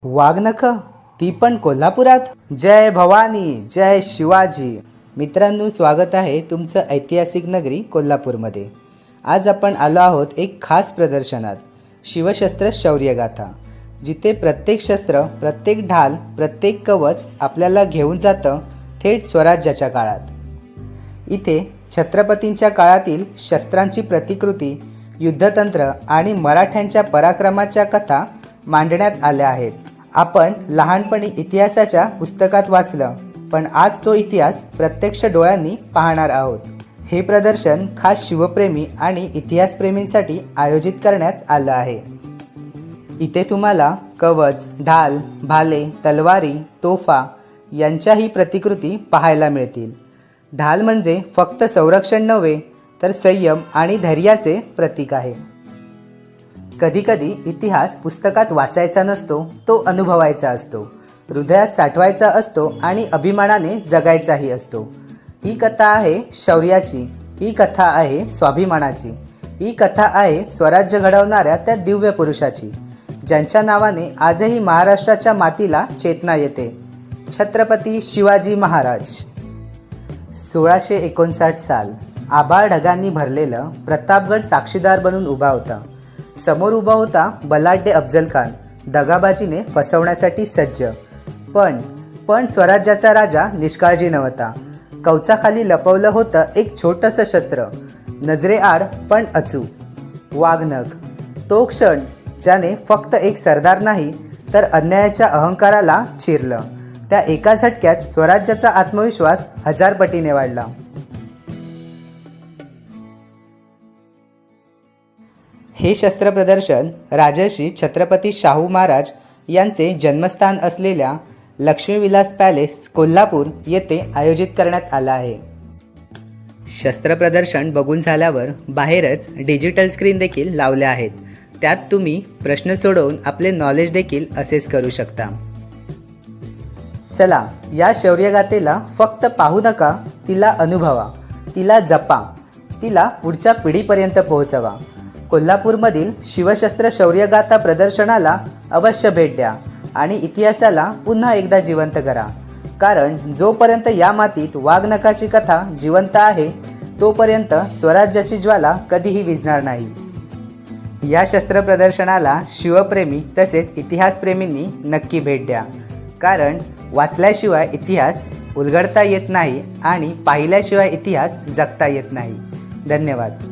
वाघनख, ती पण कोल्हापुरात. जय भवानी, जय शिवाजी. मित्रांनो, स्वागत आहे तुमचं ऐतिहासिक नगरी कोल्हापूरमध्ये. आज आपण आलो आहोत एक खास प्रदर्शनात, शिवशस्त्र शौर्यगाथा, जिथे प्रत्येक शस्त्र, प्रत्येक ढाल, प्रत्येक कवच आपल्याला घेऊन जातं थेट स्वराज्याच्या काळात. इथे छत्रपतींच्या काळातील शस्त्रांची प्रतिकृती, युद्धतंत्र आणि मराठ्यांच्या पराक्रमाच्या कथा मांडण्यात आल्या आहेत. आपण लहानपणी इतिहासाच्या पुस्तकात वाचलं, पण आज तो इतिहास प्रत्यक्ष डोळ्यांनी पाहणार आहोत. हे प्रदर्शन खास शिवप्रेमी आणि इतिहासप्रेमींसाठी आयोजित करण्यात आलं आहे. इथे तुम्हाला कवच, ढाल, भाले, तलवारी, तोफा यांच्याही प्रतिकृती पाहायला मिळतील. ढाल म्हणजे फक्त संरक्षण नव्हे, तर संयम आणि धैर्याचे प्रतीक आहे. कधीकधी इतिहास पुस्तकात वाचायचा नसतो, तो अनुभवायचा असतो, हृदयात साठवायचा असतो आणि अभिमानाने जगायचाही असतो. ही कथा आहे शौर्याची, ही कथा आहे स्वाभिमानाची, ही कथा आहे स्वराज्य घडवणाऱ्या त्या दिव्य पुरुषाची, ज्यांच्या नावाने आजही महाराष्ट्राच्या मातीला चेतना येते. छत्रपती शिवाजी महाराज. 1659 साल. आभाळ ढगांनी भरलेलं प्रतापगड साक्षीदार बनून उभा होता. समोर उभा होता बलाढ्य अफजल खान, दगाबाजीने फसवण्यासाठी सज्ज. पण स्वराज्याचा राजा निष्काळजी नव्हता. कवचाखाली लपवलं होतं एक छोटंसं शस्त्र, नजरेआड पण अचूक. वाघनख. तो क्षण ज्याने फक्त एक सरदार नाही, तर अन्यायाच्या अहंकाराला चिरलं. त्या एका झटक्यात स्वराज्याचा आत्मविश्वास 1000 पटीने वाढला. हे शस्त्र प्रदर्शन राजर्षी छत्रपती शाहू महाराज यांचे जन्मस्थान असलेल्या लक्ष्मीविलास पॅलेस, कोल्हापूर येथे आयोजित करण्यात आलं आहे. शस्त्र प्रदर्शन बघून झाल्यावर बाहेरच डिजिटल स्क्रीन देखील लावल्या आहेत. त्यात तुम्ही प्रश्न सोडवून आपले नॉलेज देखील असेस करू शकता. चला, या शौर्यगाथेला फक्त पाहू नका, तिला अनुभवा, तिला जपा, तिला पुढच्या पिढीपर्यंत पोहोचवा. कोल्हापूरमधील शिवशस्त्र शौर्यगाथा प्रदर्शनाला अवश्य भेट द्या आणि इतिहासाला पुन्हा एकदा जिवंत करा. कारण जोपर्यंत या मातीत वाघनखाची कथा जिवंत आहे, तोपर्यंत स्वराज्याची ज्वाला कधीही विझणार नाही. या शस्त्र प्रदर्शनाला शिवप्रेमी तसेच इतिहासप्रेमींनी नक्की भेट द्या. कारण वाचल्याशिवाय इतिहास उलगडता येत नाही आणि पाहिल्याशिवाय इतिहास जगता येत नाही. धन्यवाद.